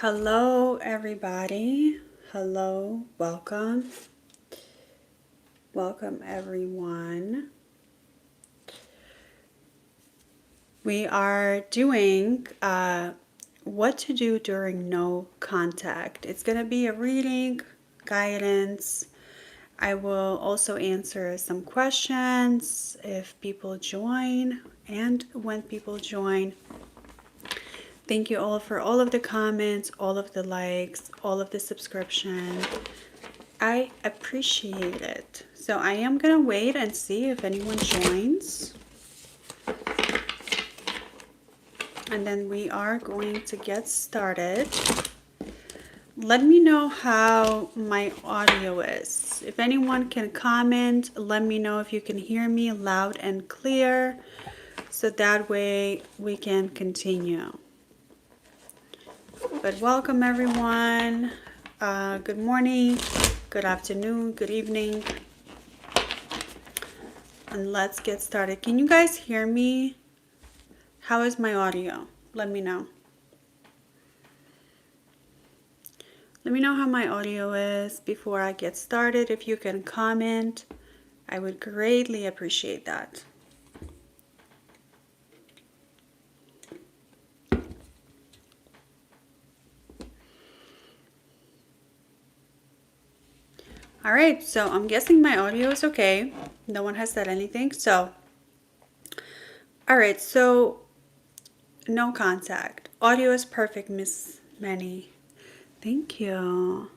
Hello, everybody. Hello, welcome. Welcome, everyone. We are doing what to do during no contact. It's going to be a reading, guidance. I will also answer some questions if people join and when people join. Thank you all for all of the comments, all of the likes, all of the subscription. I appreciate it. So I am going to wait and see if anyone joins. And then we are going to get started. Let me know how my audio is. If anyone can comment, let me know if you can hear me loud and clear. So that way we can continue. But welcome everyone. Good morning, good afternoon, good evening. And let's get started. Can you guys hear me? How is my audio? Let me know. Let me know how my audio is before I get started. If you can comment, I would greatly appreciate that. All right, so I'm guessing my audio is okay. No one has said anything. So, all right, so no contact. Audio is perfect, Miss Manny. Thank you.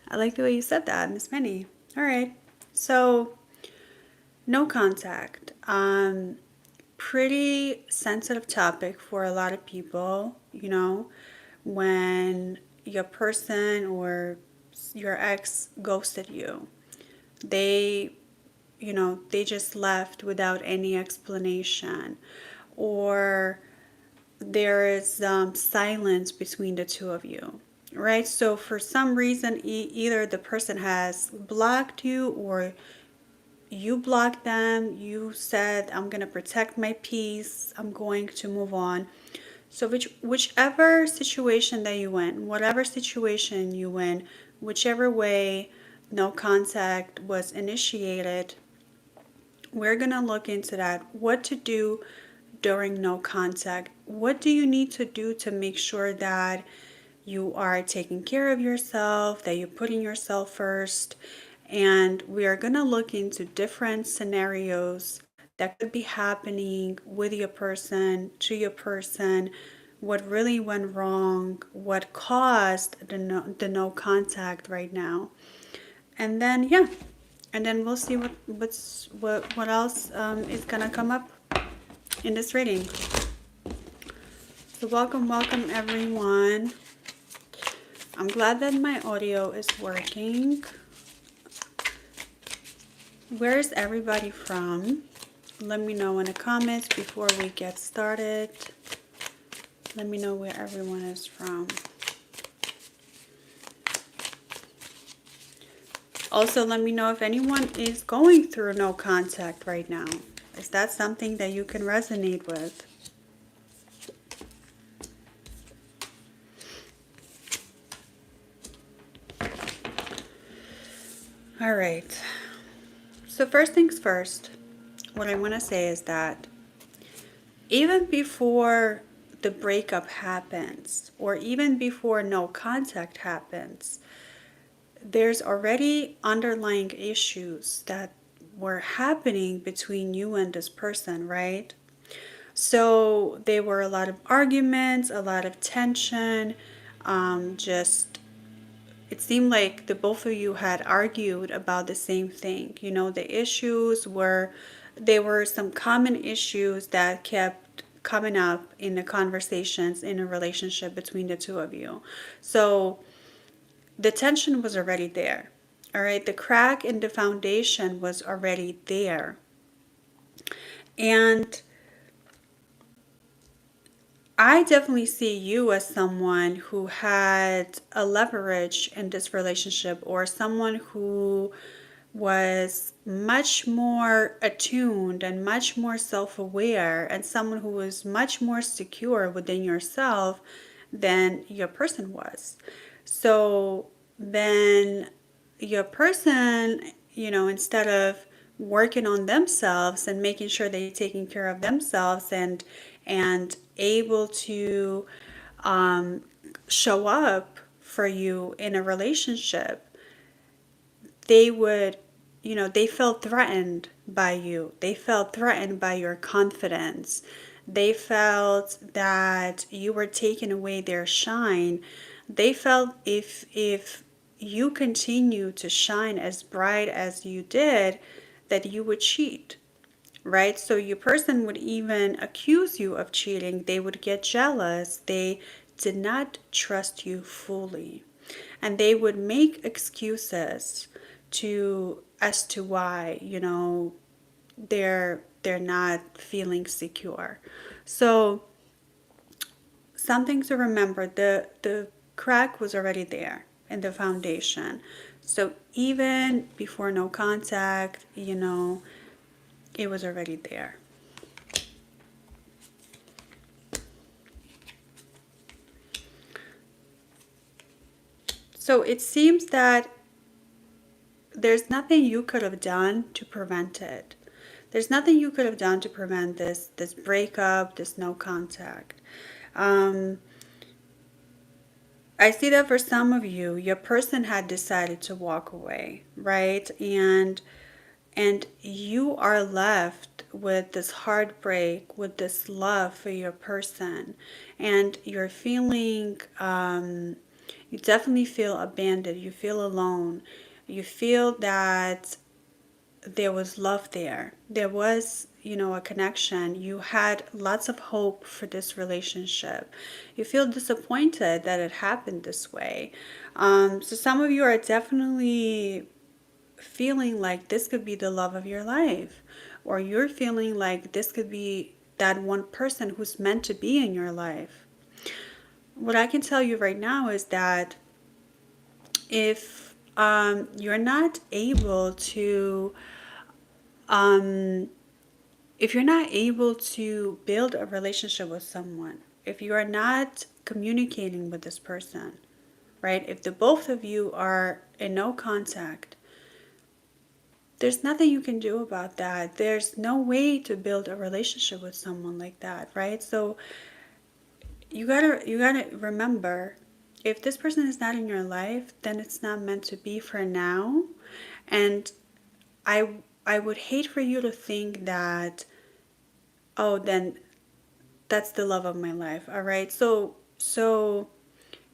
I like the way you said that, Miss Manny. All right, so no contact. Pretty sensitive topic for a lot of people, you know, when your person or your ex ghosted you. They, they just left without any explanation, or there is silence between the two of you, right? So for some reason, either the person has blocked you or you blocked them. You said, I'm going to protect my peace. I'm going to move on. So whichever situation that you in, whatever situation you in, whichever way no contact was initiated, we're going to look into that. What to do during no contact. What do you need to do to make sure that you are taking care of yourself, that you're putting yourself first? And we are going to look into different scenarios that could be happening with your person, to your person, what really went wrong, what caused the no contact right now. And then, yeah, and then we'll see what else is going to come up in this reading. So welcome everyone. I'm glad that my audio is working. Where is everybody from? Let me know in the comments before we get started. Let me know where everyone is from. Also, let me know if anyone is going through no contact right now. Is that something that you can resonate with? All right. So first things first, what I want to say is that even before the breakup happens, or even before no contact happens, there's already underlying issues that were happening between you and this person, right? So there were a lot of arguments, a lot of tension, it seemed like the both of you had argued about the same thing. You know, the issues were, there were some common issues that kept coming up in the conversations in a relationship between the two of you. So the tension was already there. All right, the crack in the foundation was already there. And I definitely see you as someone who had a leverage in this relationship, or someone who was much more attuned and much more self-aware, and someone who was much more secure within yourself than your person was. So then your person, instead of working on themselves and making sure they're taking care of themselves and able to show up for you in a relationship, they would, they felt threatened by you. They felt threatened by your confidence. They felt that you were taking away their shine. They felt if you continue to shine as bright as you did, that you would cheat, right? So your person would even accuse you of cheating. They would get jealous. They did not trust you fully. And they would make excuses to as to why, they're not feeling secure. So something to remember, the crack was already there in the foundation. So even before no contact, it was already there. So it seems that there's nothing you could have done to prevent it. There's nothing you could have done to prevent this breakup, this no contact. Um, I see that for some of you, your person had decided to walk away, right? And you are left with this heartbreak, with this love for your person, and you're feeling, you definitely feel abandoned, you feel alone, you feel that there was love there. There was, a connection. You had lots of hope for this relationship. You feel disappointed that it happened this way. So some of you are definitely feeling like this could be the love of your life, or you're feeling like this could be that one person who's meant to be in your life. What I can tell you right now is that if you're not able to if you're not able to build a relationship with someone, if you are not communicating with this person, right? If the both of you are in no contact, there's nothing you can do about that. There's no way to build a relationship with someone like that, right? So you gotta remember, if this person is not in your life, then it's not meant to be for now. And I would hate for you to think that, oh, then that's the love of my life. All right. So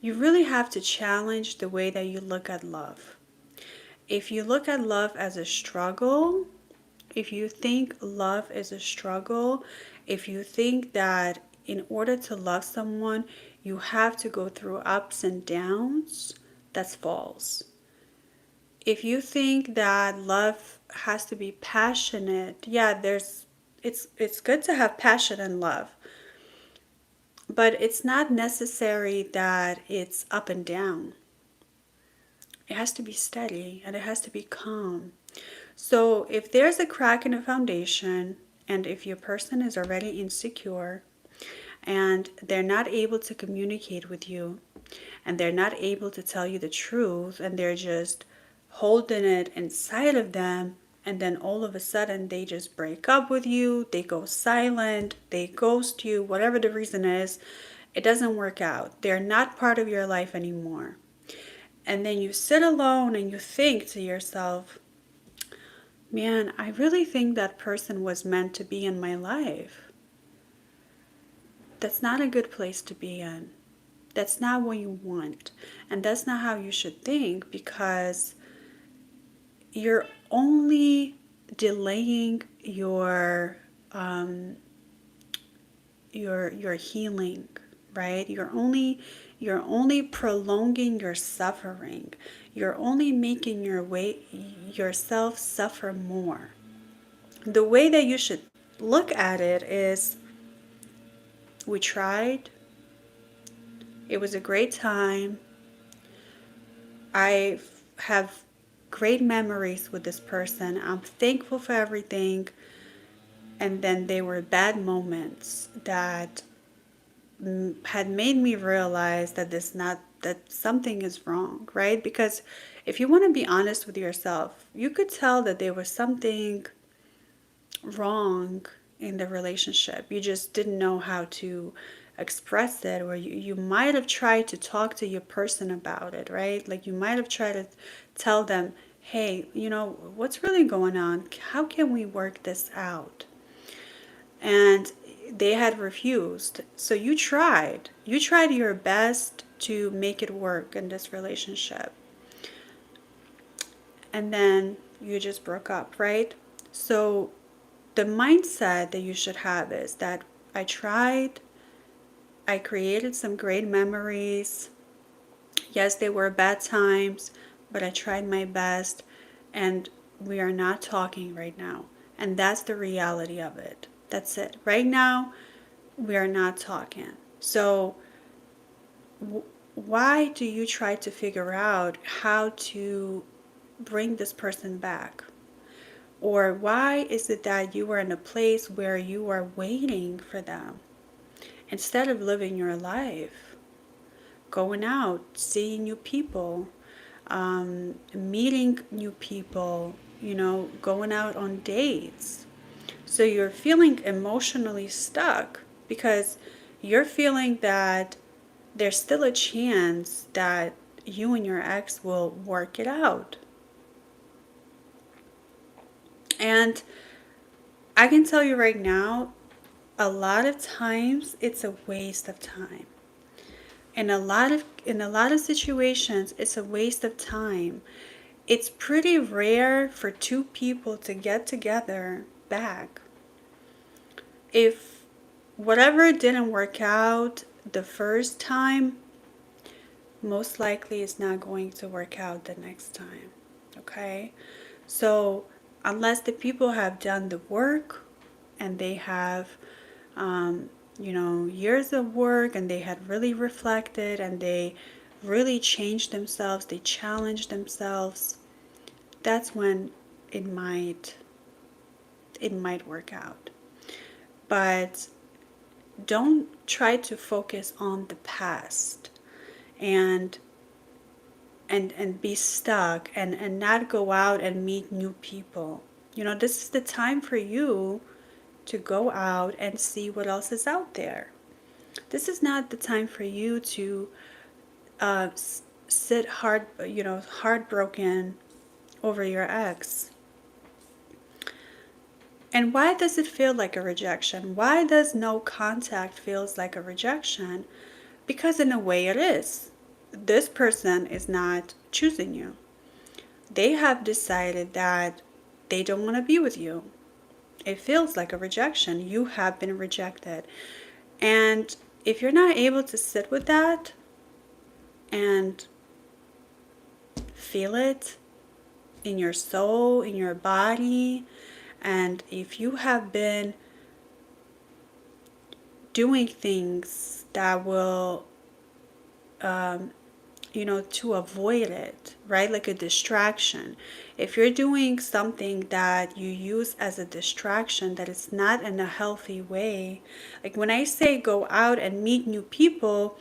you really have to challenge the way that you look at love. If you look at love as a struggle, if you think love is a struggle, if you think that in order to love someone, you have to go through ups and downs, that's false. If you think that love has to be passionate, yeah, it's good to have passion and love. But it's not necessary that it's up and down. It has to be steady and it has to be calm. So if there's a crack in the foundation, and if your person is already insecure and they're not able to communicate with you, and they're not able to tell you the truth, and they're just holding it inside of them, and then all of a sudden they just break up with you, they go silent, they ghost you, whatever the reason is, it doesn't work out. They're not part of your life anymore. And then you sit alone and you think to yourself, man, I really think that person was meant to be in my life. That's not a good place to be in. That's not what you want. And that's not how you should think, because you're only delaying your healing, right? You're only prolonging your suffering. You're only making yourself suffer more. The way that you should look at it is, we tried. It was a great time. I have great memories with this person. I'm thankful for everything. And then there were bad moments that had made me realize that that something is wrong, right? Because if you want to be honest with yourself, you could tell that there was something wrong in the relationship. You just didn't know how to express it, or you might have tried to talk to your person about it, right? Like you might have tried to tell them, hey, what's really going on? How can we work this out? And they had refused. So you tried. You tried your best to make it work in this relationship. And then you just broke up, right? So the mindset that you should have is that I tried, I created some great memories. Yes, they were bad times, but I tried my best, and we are not talking right now. And that's the reality of it. That's it. Right now, we are not talking. So, why do you try to figure out how to bring this person back? Or why is it that you are in a place where you are waiting for them instead of living your life, going out, seeing new people, meeting new people, going out on dates? So you're feeling emotionally stuck because you're feeling that there's still a chance that you and your ex will work it out. And I can tell you right now, a lot of times it's a waste of time. In a lot of situations, it's a waste of time. It's pretty rare for two people to get together back. If whatever didn't work out the first time, most likely it's not going to work out the next time. Okay? So, unless the people have done the work and they have, years of work, and they had really reflected and they really changed themselves, they challenged themselves, that's when it might work out. But don't try to focus on the past and be stuck and not go out and meet new people. This is the time for you to go out and see what else is out there. This is not the time for you to sit heartbroken over your ex. And why does it feel like a rejection? Why does no contact feels like a rejection? Because in a way it is. This person is not choosing you. They have decided that they don't want to be with you. It feels like a rejection. You have been rejected. And if you're not able to sit with that and feel it in your soul, in your body, and if you have been doing things that will, to avoid it, right? Like a distraction. If you're doing something that you use as a distraction that is not in a healthy way, like when I say go out and meet new people,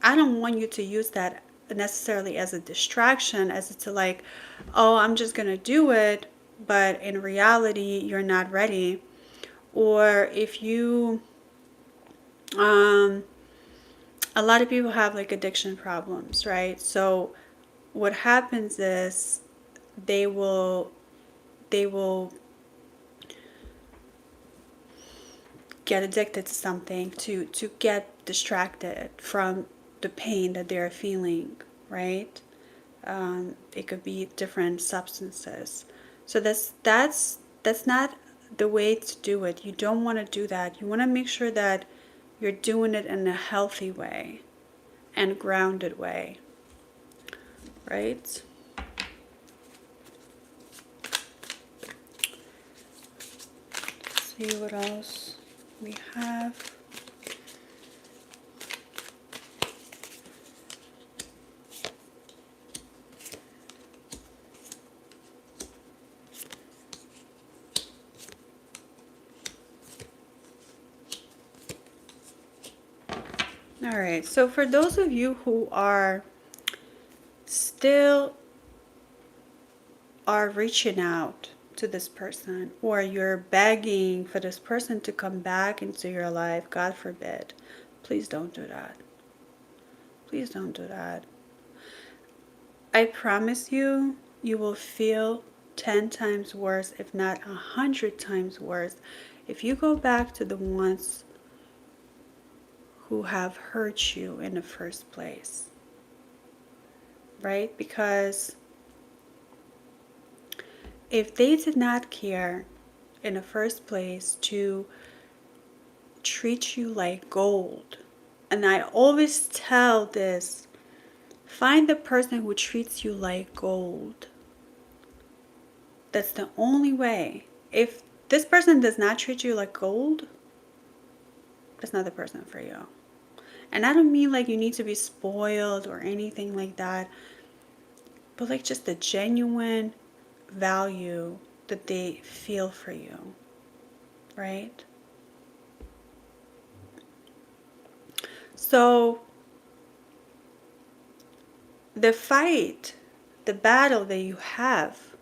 I don't want you to use that necessarily as a distraction, as it's like, oh, I'm just going to do it, but in reality, you're not ready. Or if you, a lot of people have like addiction problems, right? So what happens is they will get addicted to something to get distracted from the pain that they're feeling, right? It could be different substances. So that's not the way to do it. You don't want to do that. You want to make sure that you're doing it in a healthy way and grounded way, right? Let's see what else we have. All right. So for those of you who are still are reaching out to this person, or you're begging for this person to come back into your life, God forbid, please don't do that. Please don't do that. I promise you, you will feel 10 times worse, if not 100 times worse, if you go back to the ones who have hurt you in the first place. Right? Because if they did not care in the first place to treat you like gold, and I always tell this, find the person who treats you like gold. That's the only way. If this person does not treat you like gold, that's not the person for you. And I don't mean like you need to be spoiled or anything like that, but like just the genuine value that they feel for you, right? So the fight, the battle that you have,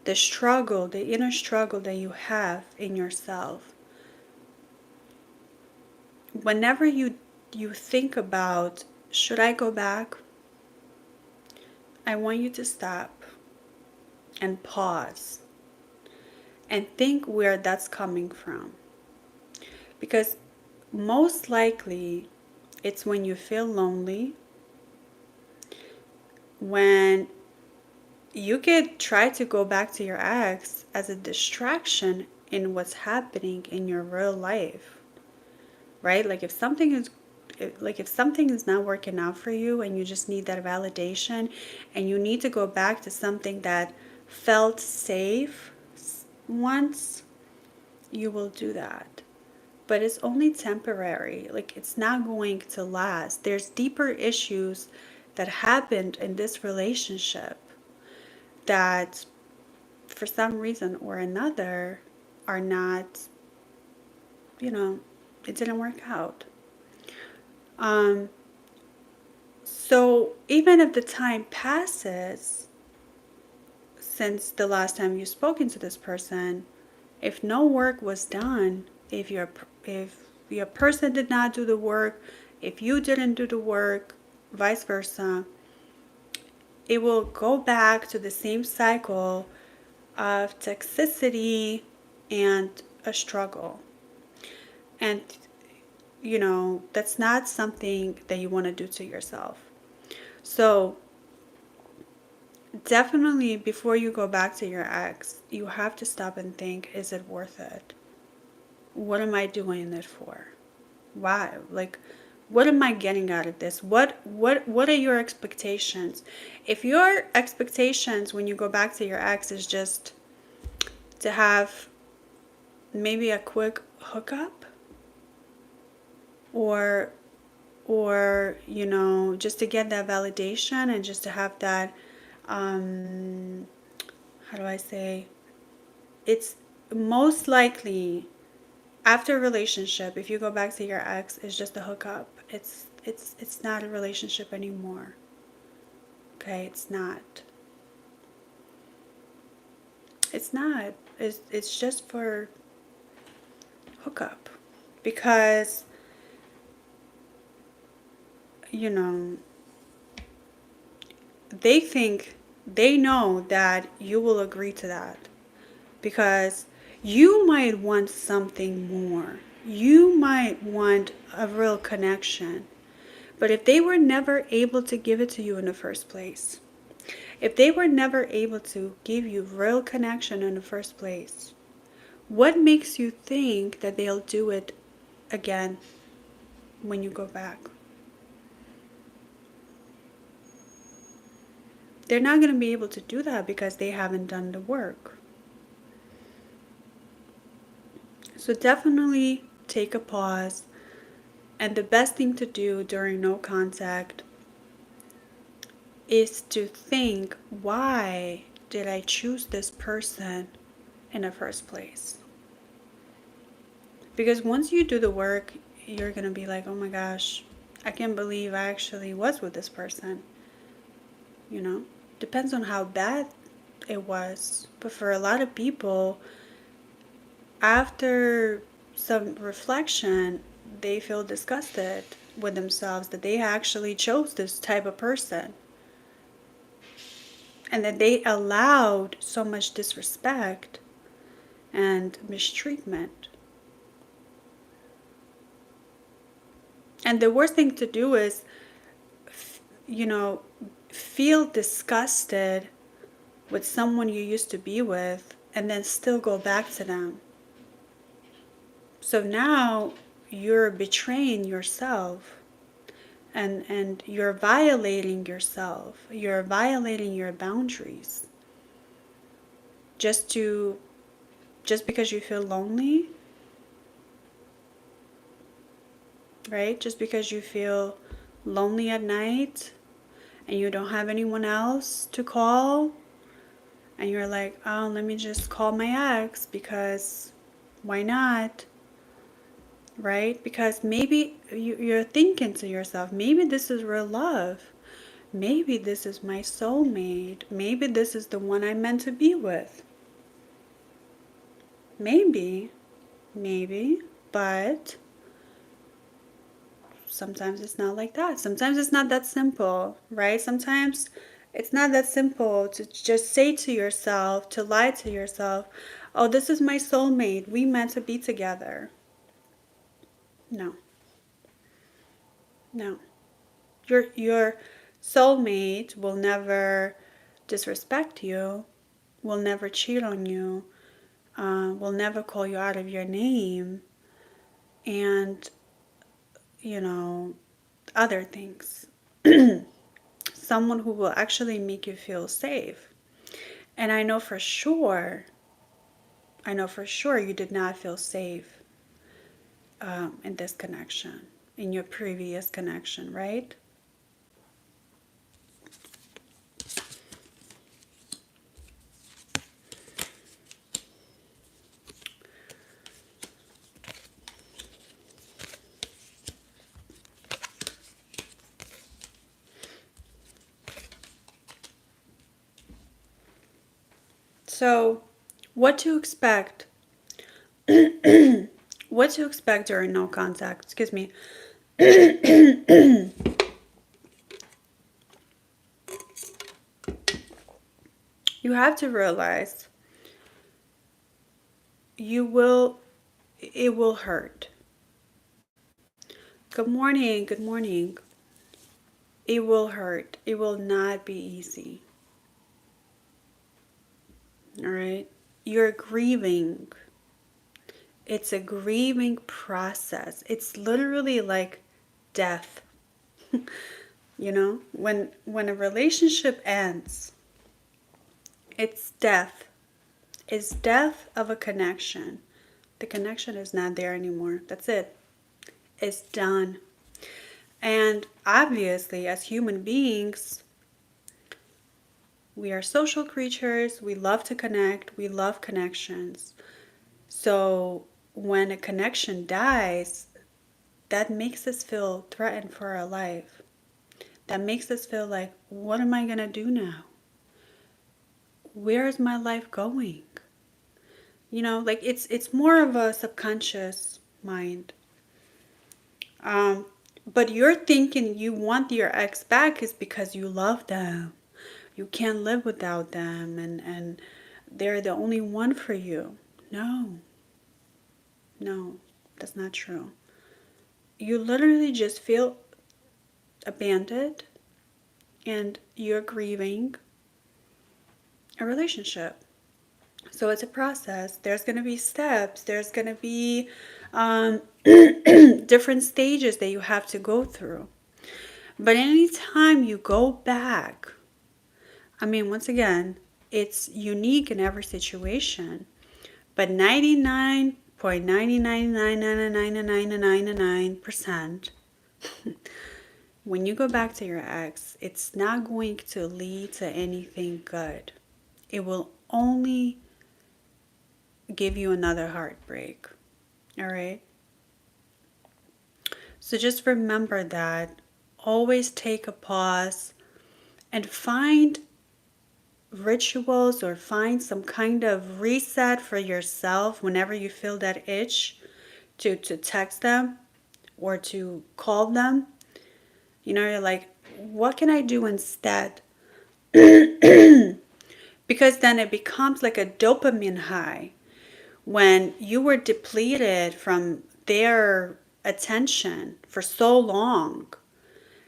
the struggle, the inner struggle that you have in yourself, whenever you think about, should I go back? I want you to stop and pause and think where that's coming from. Because most likely it's when you feel lonely, when you could try to go back to your ex as a distraction in what's happening in your real life, right? Like if something is not working out for you and you just need that validation and you need to go back to something that felt safe once, you will do that. But it's only temporary. Like it's not going to last. There's deeper issues that happened in this relationship that for some reason or another are not, it didn't work out. So even if the time passes since the last time you've spoken to this person, if no work was done, if your person did not do the work, if you didn't do the work, vice versa, it will go back to the same cycle of toxicity and a struggle. And that's not something that you want to do to yourself. So definitely before you go back to your ex, you have to stop and think, is it worth it? What am I doing it for? Why? Like, what am I getting out of this? What are your expectations? If your expectations when you go back to your ex is just to have maybe a quick hookup, or just to get that validation and just to have that, how do I say, it's most likely after a relationship, if you go back to your ex, it's just a hookup. It's not a relationship anymore. Okay, it's not. It's not. It's just for hookup. Because they know that you will agree to that, because you might want something more. You might want a real connection. But if they were never able to give it to you in the first place, if they were never able to give you real connection in the first place, what makes you think that they'll do it again when you go back? They're not going to be able to do that because they haven't done the work. So definitely take a pause. And the best thing to do during no contact is to think, why did I choose this person in the first place? Because once you do the work, you're going to be like, oh my gosh, I can't believe I actually was with this person. Depends on how bad it was. But for a lot of people, after some reflection, they feel disgusted with themselves that they actually chose this type of person and that they allowed so much disrespect and mistreatment. And the worst thing to do is, you know, feel disgusted with someone you used to be with and then still go back to them. So now you're betraying yourself, and you're violating yourself. You're violating your boundaries just because you feel lonely, right? Just because you feel lonely at night and you don't have anyone else to call, and you're like, oh, let me just call my ex because why not? Right? Because maybe you're thinking to yourself, maybe this is real love. Maybe this is my soulmate. Maybe this is the one I'm meant to be with. Maybe, but sometimes it's not like that. Sometimes it's not that simple, right? Sometimes it's not that simple to just say to yourself, to lie to yourself, oh, this is my soulmate. We meant to be together. No. No. Your soulmate will never disrespect you, will never cheat on you, will never call you out of your name, and, other things. Someone who will actually make you feel safe. And I know for sure you did not feel safe in this connection, in your previous connection, right? So, what to expect? What to expect during no contact? Excuse me. You have to realize it will hurt. Good morning, good morning. It will hurt. It will not be easy. All right? You're grieving. It's a grieving process. It's literally like death. When a relationship ends, it's death. It's death of a connection. The connection is not there anymore. That's it. It's done. And obviously, as human beings, we are social creatures. We love to connect. We love connections. So when a connection dies, that makes us feel threatened for our life. That makes us feel like, what am I going to do now? Where is my life going? Like it's more of a subconscious mind. But you're thinking you want your ex back is because you love them. You can't live without them, and they're the only one for you. No, that's not true. You literally just feel abandoned and you're grieving a relationship. So it's a process. There's going to be steps. There's going to be different stages that you have to go through. But anytime you go back, once again, it's unique in every situation. But 99.9999999% when you go back to your ex, it's not going to lead to anything good. It will only give you another heartbreak. All right? So just remember that. Always take a pause and find rituals or find some kind of reset for yourself whenever you feel that itch to text them or to call them. You know, you're like, what can I do instead? Because then it becomes like a dopamine high when you were depleted from their attention for so long.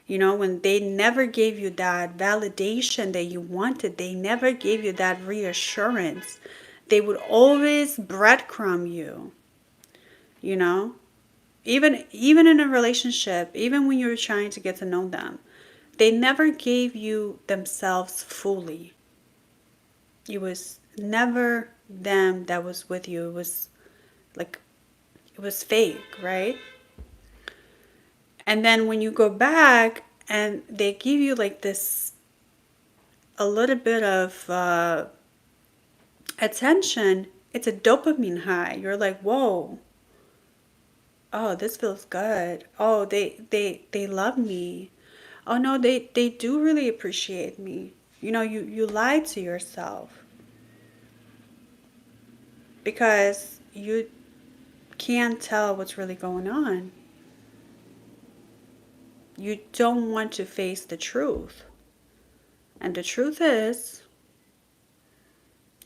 You know, when they never gave you that validation that you wanted, they never gave you that reassurance. They would always breadcrumb you, you know? Even in a relationship, even when you're trying to get to know them, they never gave you themselves fully. It was never them that was with you. It was like it was fake, right? And then when you go back and they give you like this a little bit of attention, it's a dopamine high. You're like, whoa, oh, this feels good. Oh, they love me. Oh no, they do really appreciate me. You know, you lied to yourself because you can't tell what's really going on. You don't want to face the truth. And the truth is,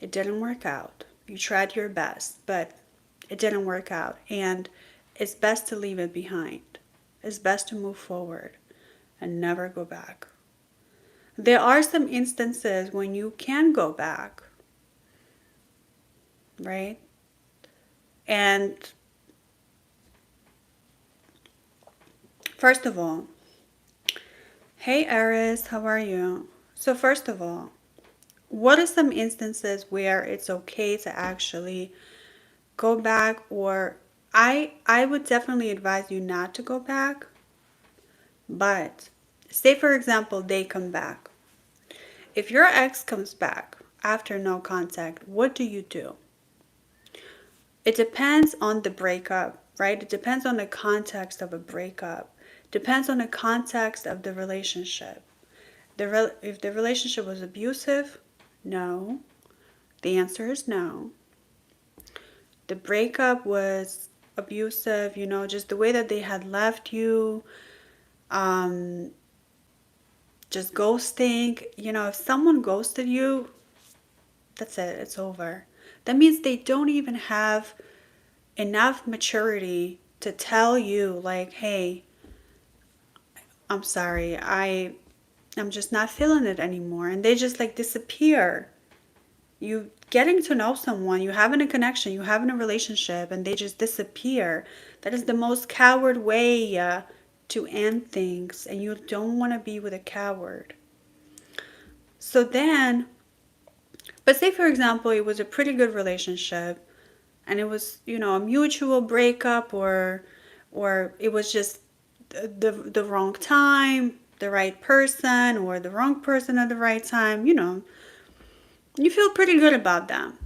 it didn't work out. You tried your best, but it didn't work out. And it's best to leave it behind. It's best to move forward and never go back. There are some instances when you can go back, right? And first of all, hey Aris, how are you? So first of all, what are some instances where it's okay to actually go back, or I would definitely advise you not to go back, but say for example they come back. If your ex comes back after no contact, what do you do? It depends on the breakup, right? It depends on the context of a breakup. Depends on the context of the relationship. If the relationship was abusive, no. The answer is no. The breakup was abusive, you know, just the way that they had left you, um, just ghosting. You know, if someone ghosted you, that's it, it's over. That means they don't even have enough maturity to tell you, like, hey, I'm sorry, I'm just not feeling it anymore. And they just like disappear. You getting to know someone, you having a connection, you having a relationship, and they just disappear. That is the most coward way to end things, and you don't want to be with a coward. So then, but say for example, it was a pretty good relationship, and it was, you know, a mutual breakup, or it was just the wrong time, the right person, or the wrong person at the right time, you know, you feel pretty good about them.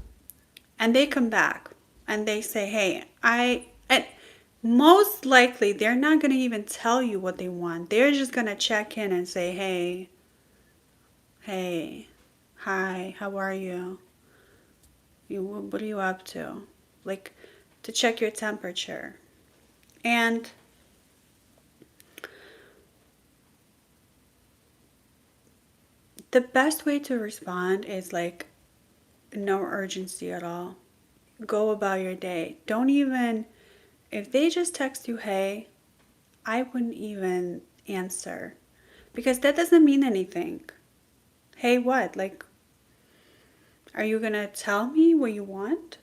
And they come back and they say, hey, and most likely they're not going to even tell you what they want. They're just going to check in and say, hey, hi, how are you? What are you up to? Like, to check your temperature. And the best way to respond is like no urgency at all. Go about your day. Don't even, if they just text you, hey, I wouldn't even answer because that doesn't mean anything. Hey, what? Like, are you going to tell me what you want?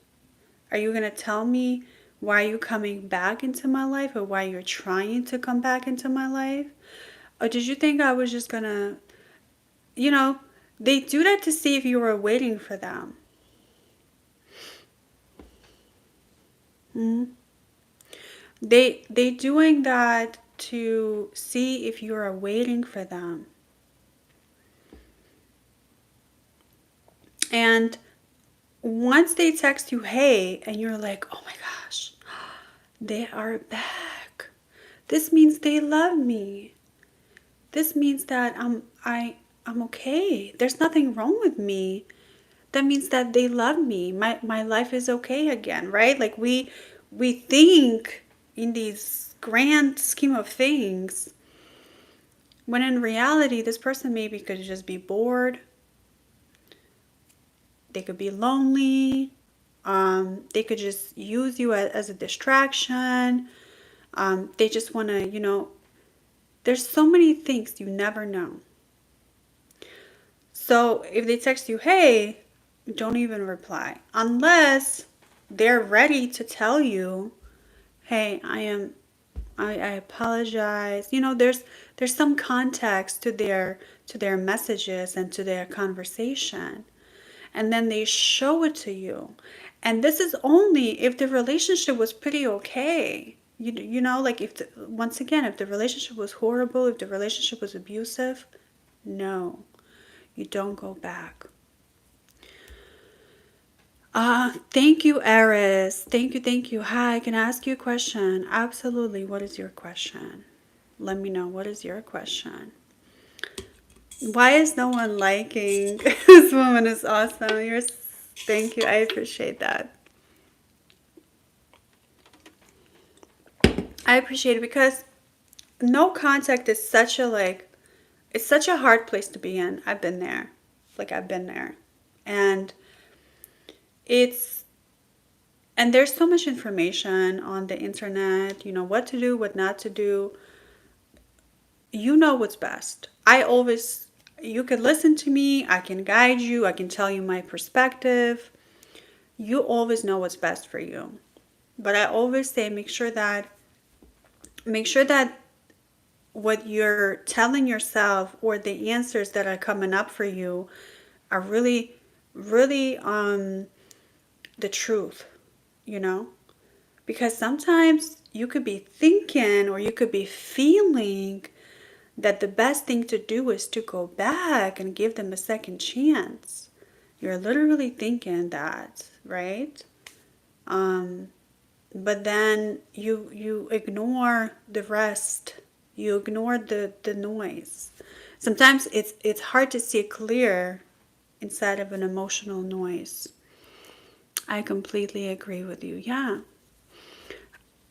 Are you going to tell me why you're coming back into my life or why you're trying to come back into my life? Or did you think I was just going to, you know, they do that to see if you were waiting for them. Mm-hmm. They doing that to see if you are waiting for them. And once they text you, hey, and you're like, oh my gosh, they are back. This means they love me. This means that I'm okay. There's nothing wrong with me. That means that they love me. My life is okay again, right? Like we think in these grand scheme of things, when in reality this person maybe could just be bored. They could be lonely. They could just use you as a distraction. They just want to, there's so many things you never know. So if they text you, hey, don't even reply unless they're ready to tell you, hey, I apologize. There's some context to their messages and to their conversation. And then they show it to you. And this is only if the relationship was pretty okay. Like once again, if the relationship was horrible, if the relationship was abusive, no, you don't go back. Thank you, Eris. Thank you. Hi, can I ask you a question? Absolutely. What is your question? Let me know. What is your question? Why is no one liking? This woman is awesome. Thank you. I appreciate that. I appreciate it because no contact is it's such a hard place to be in. I've been there. I've been there. And there's so much information on the internet, what to do, what not to do. You know what's best. You could listen to me. I can guide you. I can tell you my perspective. You always know what's best for you. But I always say, make sure that what you're telling yourself or the answers that are coming up for you are really, really the truth, because sometimes you could be thinking or you could be feeling that the best thing to do is to go back and give them a second chance. You're literally thinking that, right? But then you ignore the rest. You ignore the noise. Sometimes it's hard to see clear inside of an emotional noise. I completely agree with you. Yeah.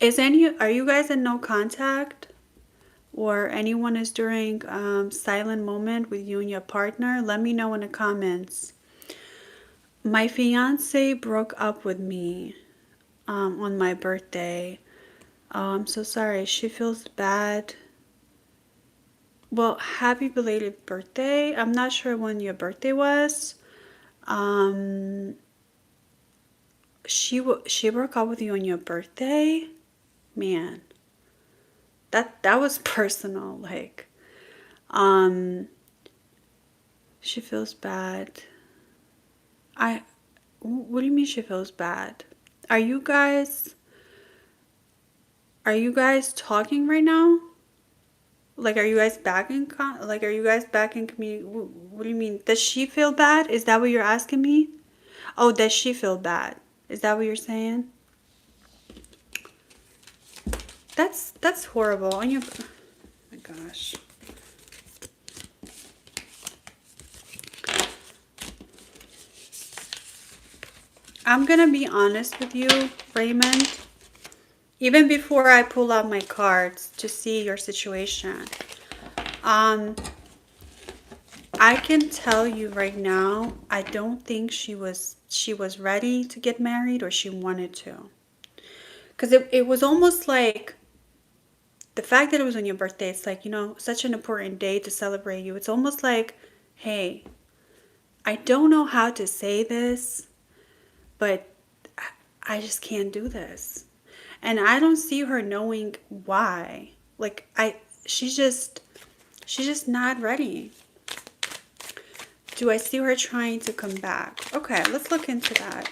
Are you guys in no contact? Or anyone is during silent moment with you and your partner? Let me know in the comments. My fiance broke up with me on my birthday. Oh, I'm so sorry. She feels bad. Well, happy belated birthday. I'm not sure when your birthday was. She broke up with you on your birthday? Man. That was personal. She feels bad. What do you mean she feels bad? Are you guys talking right now? Are you guys back in community? What do you mean? Does she feel bad? Is that what you're asking me? Oh, does she feel bad? Is that what you're saying? That's horrible. Oh my gosh. I'm gonna be honest with you, Raymond. Even before I pull out my cards to see your situation, I can tell you right now, I don't think she was ready to get married or she wanted to. Because it was almost like the fact that it was on your birthday, it's such an important day to celebrate you. It's almost like, hey, I don't know how to say this, but I just can't do this. And I don't see her knowing why. She's just not ready. Do I see her trying to come back? Okay, let's look into that.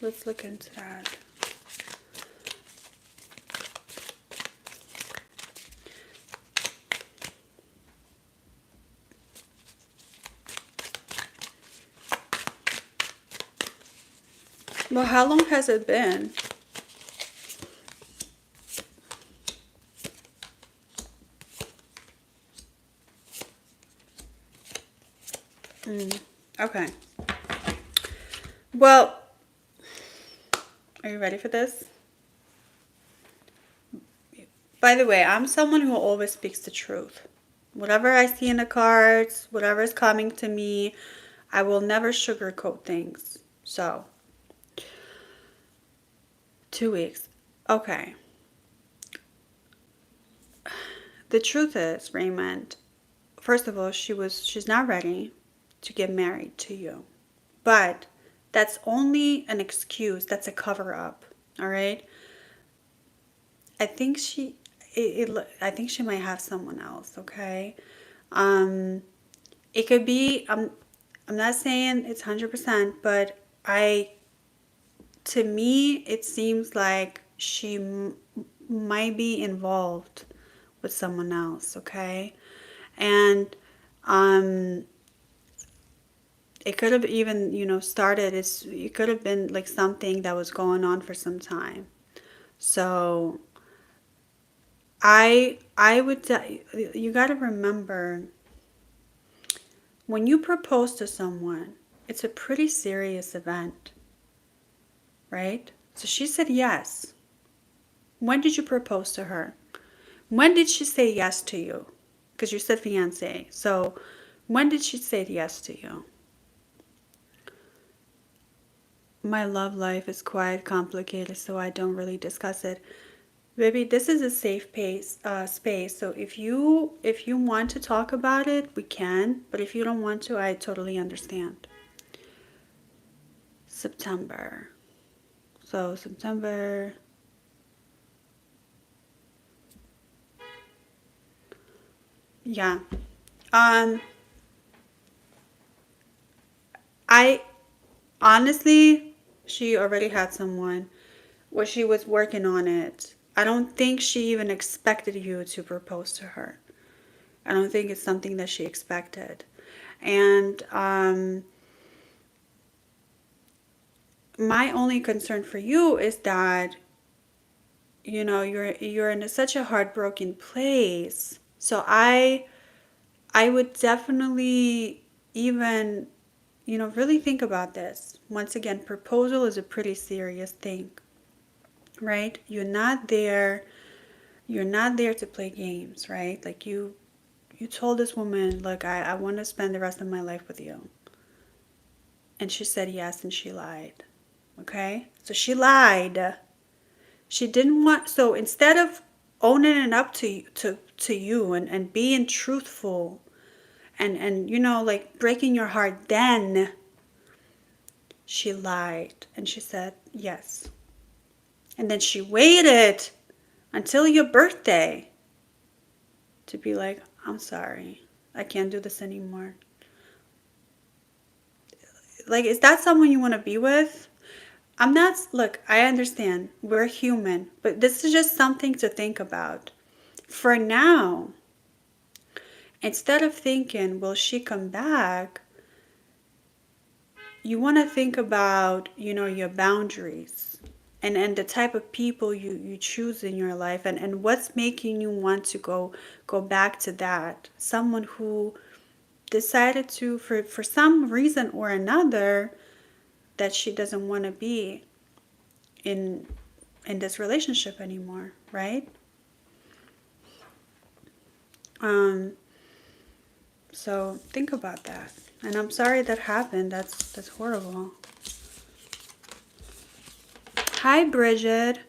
Let's look into that. Well, how long has it been? Okay. Well, are you ready for this? By the way, I'm someone who always speaks the truth. Whatever I see in the cards, whatever is coming to me, I will never sugarcoat things. So, 2 weeks. Okay. The truth is, Raymond, first of all, she's not ready to get married to you. But that's only an excuse. That's a cover up. All right? I think I think she might have someone else, okay? Um it could be I'm not saying it's 100%, but I to me it seems like she might be involved with someone else, okay? And um it could have even, started it could have been like something that was going on for some time. So I would you got to remember when you propose to someone, it's a pretty serious event, right? So she said yes. When did you propose to her? When did she say yes to you? Because you said fiance. So when did she say yes to you? My love life is quite complicated, so I don't really discuss it. Baby, this is a safe space. So if you want to talk about it, we can. But if you don't want to, I totally understand. September. So September. Yeah. Um. I honestly, she already had someone, or she was working on it. I don't think she even expected you to propose to her. I don't think it's something that she expected. And my only concern for you is that you're in such a heartbroken place. So I would definitely even really think about this. Once again, proposal is a pretty serious thing, right? You're not there to play games, right? Like you told this woman, look, I want to spend the rest of my life with you. And she said yes, and she lied. Okay? So she lied. She didn't want, so instead of owning it up to you and being truthful and like breaking your heart, then she lied and she said yes. And then she waited until your birthday to be like, I'm sorry, I can't do this anymore. Like, is that someone you want to be with? I'm not, look, I understand. We're human, but this is just something to think about. For now, instead of thinking, will she come back? You want to think about, your boundaries and the type of people you choose in your life and what's making you want to go back to that. Someone who decided to, for some reason or another, that she doesn't want to be in this relationship anymore, right? Um, so think about that. And I'm sorry that happened. That's horrible. Hi, Bridget.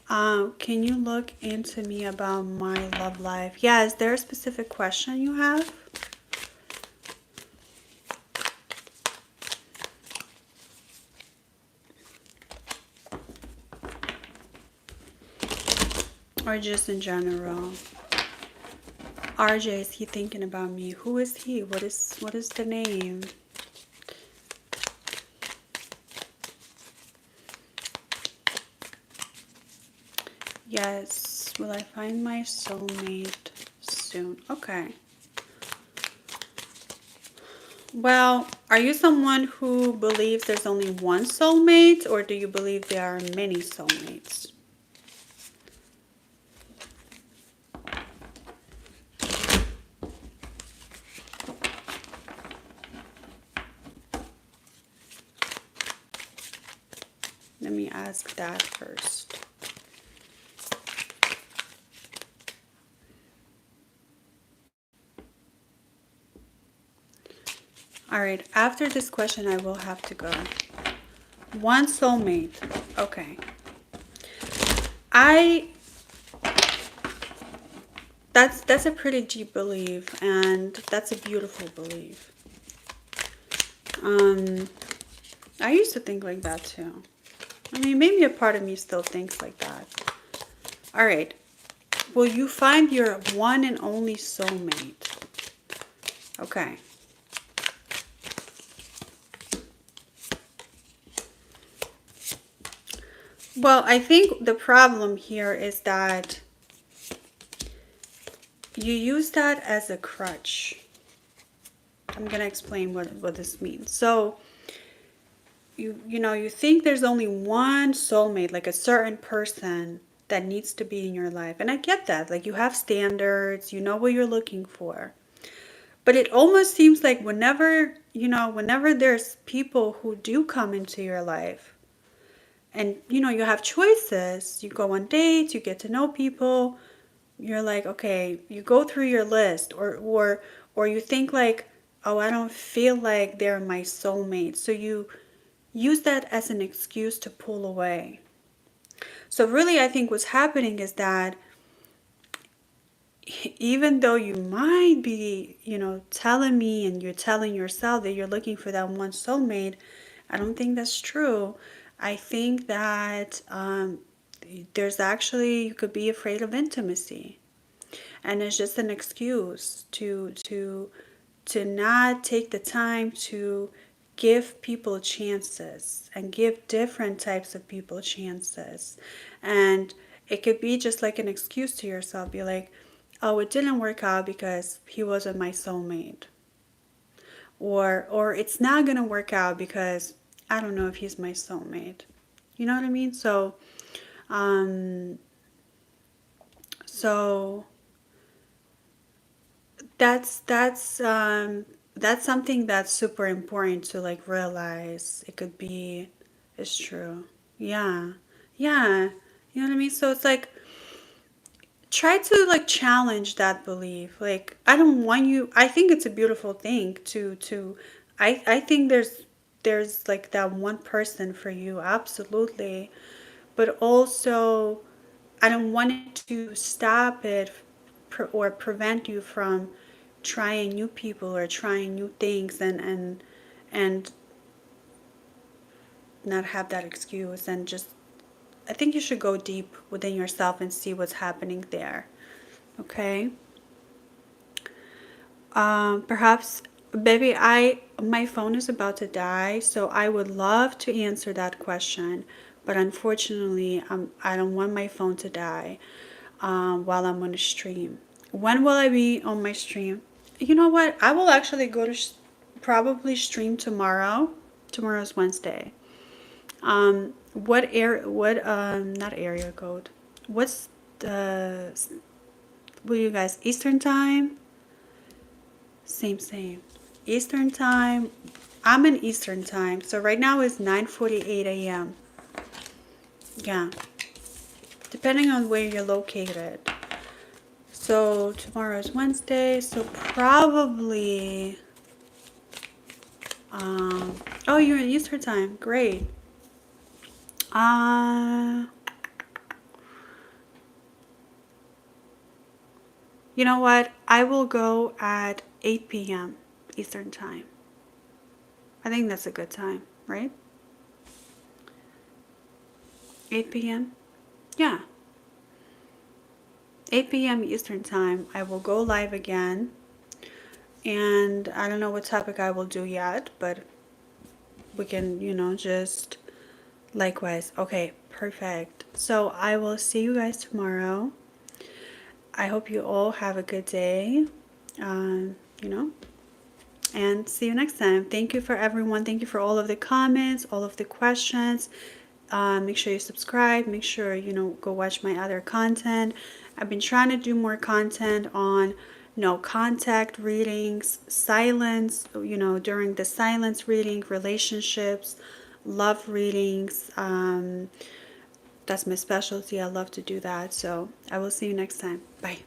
Can you look into me about my love life? Yeah, is there a specific question you have? Or just in general? RJ, is he thinking about me? Who is he? What is the name? Yes. Will I find my soulmate soon? Okay. Well, are you someone who believes there's only one soulmate, or do you believe there are many soulmates? ask that first. All right, after this question, I will have to go. One soulmate. Okay. That's a pretty deep belief, and that's a beautiful belief. I used to think like that too. I mean, maybe a part of me still thinks like that. All right. Will you find your one and only soulmate? Okay. Well, I think the problem here is that you use that as a crutch. I'm going to explain what this means. So, you think there's only one soulmate, like a certain person that needs to be in your life. And I get that. Like, you have standards, you know what you're looking for. But it almost seems like whenever there's people who do come into your life, and you have choices, you go on dates, you get to know people, you're like, okay, you go through your list, or you think like, oh, I don't feel like they're my soulmate, so you use that as an excuse to pull away. So really, I think what's happening is that even though you might be, telling me and you're telling yourself that you're looking for that one soulmate, I don't think that's true. I think that there's actually, you could be afraid of intimacy. And it's just an excuse to not take the time to give people chances and give different types of people chances. And it could be just like an excuse to yourself. Be like, oh, it didn't work out because he wasn't my soulmate. Or it's not going to work out because I don't know if he's my soulmate. You know what I mean? So that's something that's super important to like realize. It could be, it's true. Yeah. Yeah. You know what I mean? So it's like, try to like challenge that belief. Like, I don't want you, I think it's a beautiful thing I think there's like that one person for you, absolutely. But also, I don't want it to stop it or prevent you from trying new people or trying new things, and not have that excuse, and just, I think you should go deep within yourself and see what's happening there. Okay? Perhaps, baby, my phone is about to die, so I would love to answer that question, but unfortunately, I don't want my phone to die while I'm on a stream. When will I be on my stream? You know what? I will actually go to probably stream tomorrow. Tomorrow's Wednesday. Not area code. What's the, what you guys, Eastern time? Same. Eastern time. I'm in Eastern time. So right now it's 9:48 a.m. Yeah. Depending on where you're located. So tomorrow is Wednesday. So probably, oh, you're in Eastern time. Great. You know what? I will go at 8 p.m. Eastern time. I think that's a good time, right? 8 p.m.? Yeah. 8 p.m. Eastern time. I will go live again. And I don't know what topic I will do yet, but we can, just likewise. Okay, perfect. So I will see you guys tomorrow. I hope you all have a good day, and see you next time. Thank you for everyone. Thank you for all of the comments, all of the questions. Make sure you subscribe. Make sure, go watch my other content. I've been trying to do more content on no contact readings, silence, during the silence reading, relationships, love readings. That's my specialty. I love to do that. So I will see you next time. Bye.